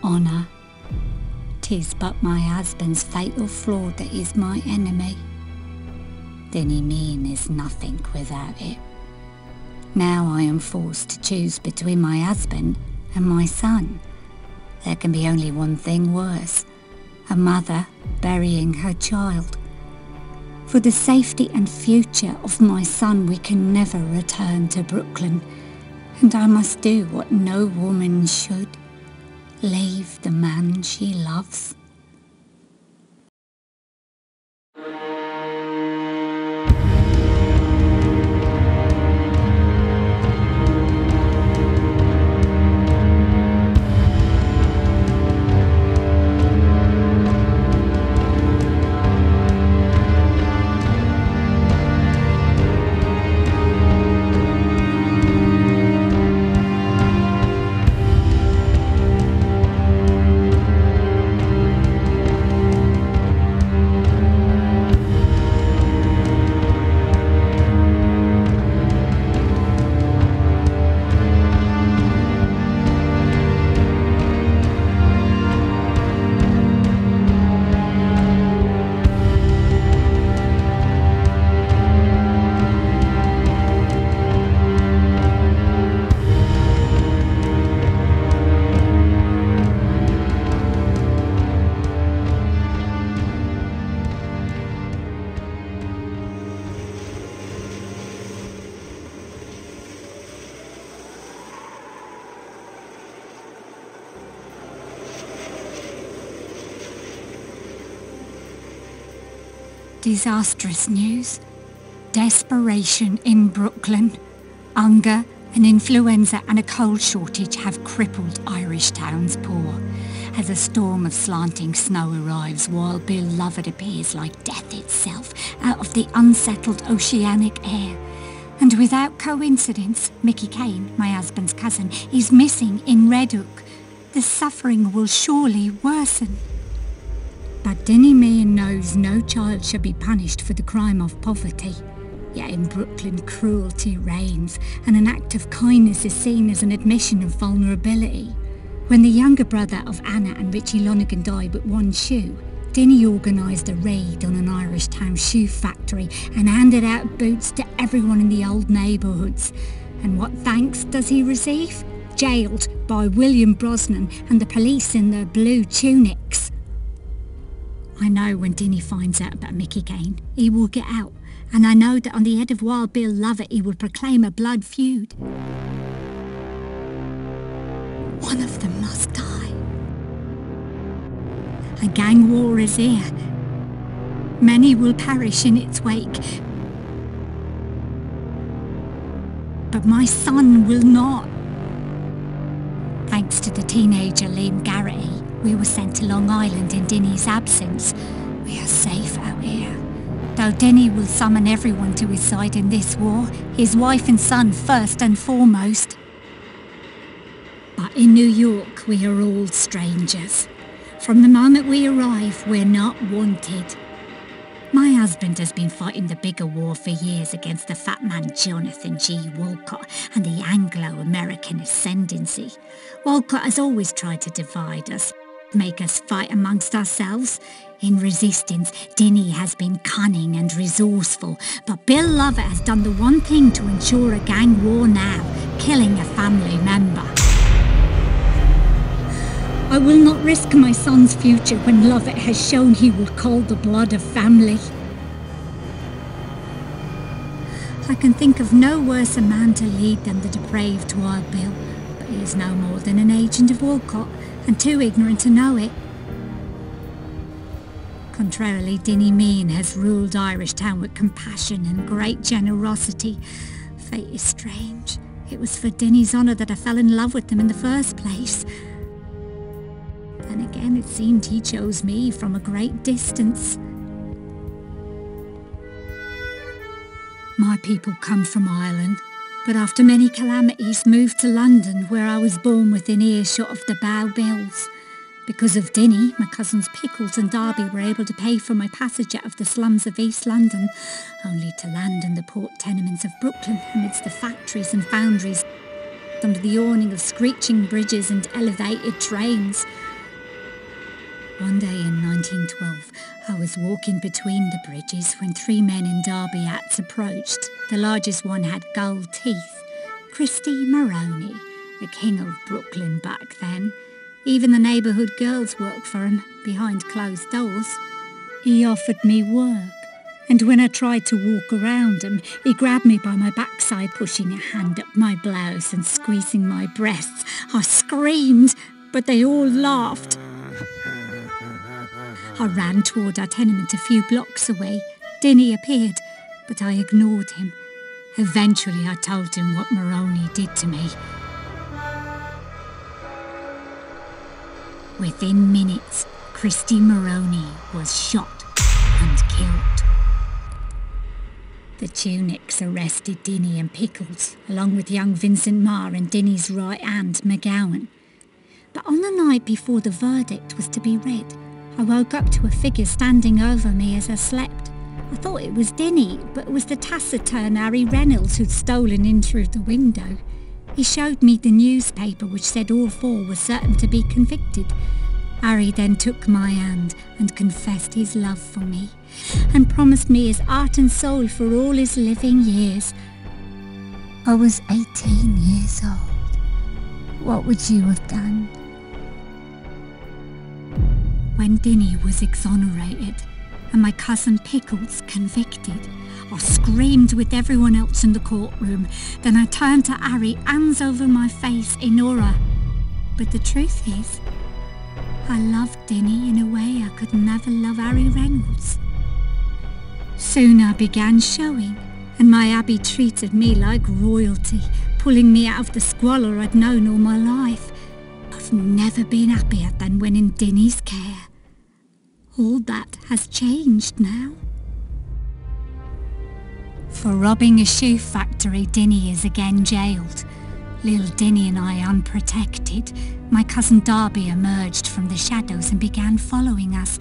honour. 'Tis but my husband's fatal flaw that is my enemy. Dinny mean is nothing without it. Now I am forced to choose between my husband and my son. There can be only one thing worse, a mother burying her child. For the safety and future of my son, we can never return to Brooklyn, and I must do what no woman should, leave the man she loves. Disastrous news. Desperation in Brooklyn. Hunger, an influenza and a coal shortage have crippled Irishtown's poor. As a storm of slanting snow arrives, Wild Bill Lovett appears like death itself out of the unsettled oceanic air. And without coincidence, Mickey Kane, my husband's cousin, is missing in Red Hook. The suffering will surely worsen. But Dinny Meehan knows no child shall be punished for the crime of poverty. Yet in Brooklyn cruelty reigns, and an act of kindness is seen as an admission of vulnerability. When the younger brother of Anna and Richie Lonergan died with one shoe, Dinny organised a raid on an Irishtown shoe factory and handed out boots to everyone in the old neighbourhoods. And what thanks does he receive? Jailed by William Brosnan and the police in their blue tunics. I know when Dinny finds out about Mickey Kane, he will get out, and I know that on the head of Wild Bill Lovett he will proclaim a blood feud. One of them must die. A gang war is here. Many will perish in its wake. But my son will not. Thanks to the teenager Liam Garrity, we were sent to Long Island in Dinny's absence. We are safe out here. Though Dinny will summon everyone to his side in this war, his wife and son first and foremost. But in New York, we are all strangers. From the moment we arrive, we're not wanted. My husband has been fighting the bigger war for years against the fat man Jonathan G. Walcott and the Anglo-American ascendancy. Walcott has always tried to divide us, make us fight amongst ourselves. In resistance, Dinny has been cunning and resourceful, but Bill Lovett has done the one thing to ensure a gang war now, killing a family member. I will not risk my son's future when Lovett has shown he will call the blood of family. I can think of no worse a man to lead than the depraved Wild Bill, but he is no more than an agent of Walcott, and too ignorant to know it. Contrarily, Dinny Meehan has ruled Irishtown with compassion and great generosity. Fate is strange. It was for Dinny's honour that I fell in love with him in the first place. Then again, it seemed he chose me from a great distance. My people come from Ireland, but after many calamities moved to London, where I was born within earshot of the Bow Bills. Because of Dinny, my cousins Pickles and Darby were able to pay for my passage out of the slums of East London, only to land in the port tenements of Brooklyn amidst the factories and foundries, under the awning of screeching bridges and elevated trains. One day in 1912, I was walking between the bridges when 3 men in derby hats approached. The largest one had gold teeth. Christy Maroney, the king of Brooklyn back then. Even the neighbourhood girls worked for him, behind closed doors. He offered me work, and when I tried to walk around him, he grabbed me by my backside, pushing a hand up my blouse and squeezing my breasts. I screamed, but they all laughed. I ran toward our tenement a few blocks away. Dinny appeared, but I ignored him. Eventually I told him what Maroney did to me. Within minutes, Christy Maroney was shot and killed. The Tunics arrested Dinny and Pickles, along with young Vincent Marr and Dinny's right hand, McGowan. But on the night before the verdict was to be read, I woke up to a figure standing over me as I slept. I thought it was Dinny, but it was the taciturn Harry Reynolds who'd stolen in through the window. He showed me the newspaper which said all 4 were certain to be convicted. Harry then took my hand and confessed his love for me, and promised me his heart and soul for all his living years. I was 18 years old. What would you have done? When Dinny was exonerated and my cousin Pickles convicted, I screamed with everyone else in the courtroom. Then I turned to Harry, hands over my face in horror. But the truth is, I loved Dinny in a way I could never love Harry Reynolds. Soon I began showing, and my Abby treated me like royalty, pulling me out of the squalor I'd known all my life. I've never been happier than when in Dinny's care. All that has changed now. For robbing a shoe factory, Dinny is again jailed. Little Dinny and I unprotected. My cousin Darby emerged from the shadows and began following us.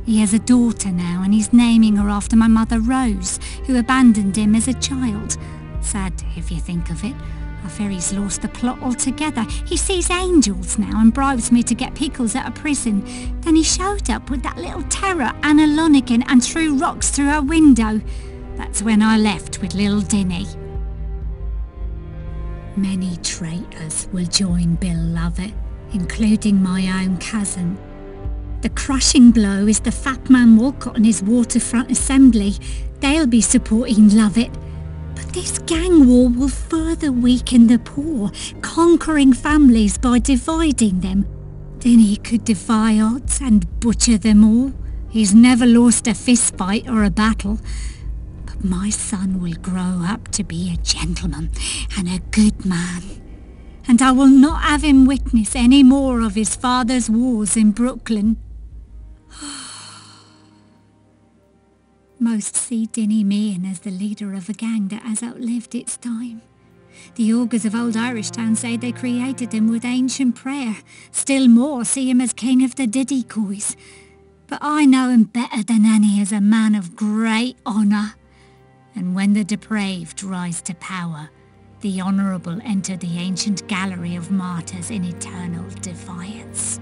He has a daughter now, and he's naming her after my mother Rose, who abandoned him as a child. Sad if you think of it. I fear he's lost the plot altogether. He sees angels now and bribes me to get Pickles out of prison. Then he showed up with that little terror, Anna Lonergan, and threw rocks through her window. That's when I left with little Dinny. Many traitors will join Bill Lovett, including my own cousin. The crushing blow is the Fat Man Walcott and his waterfront assembly. They'll be supporting Lovett. But this gang war will further weaken the poor, conquering families by dividing them. Dinny could defy odds and butcher them all. He's never lost a fist fight or a battle. But my son will grow up to be a gentleman and a good man. And I will not have him witness any more of his father's wars in Brooklyn. Most see Dinny Meehan as the leader of a gang that has outlived its time. The augurs of Old Irishtown say they created him with ancient prayer. Still more see him as king of the Diddicoys. But I know him better than any as a man of great honour. And when the depraved rise to power, the honourable enter the ancient gallery of martyrs in eternal defiance.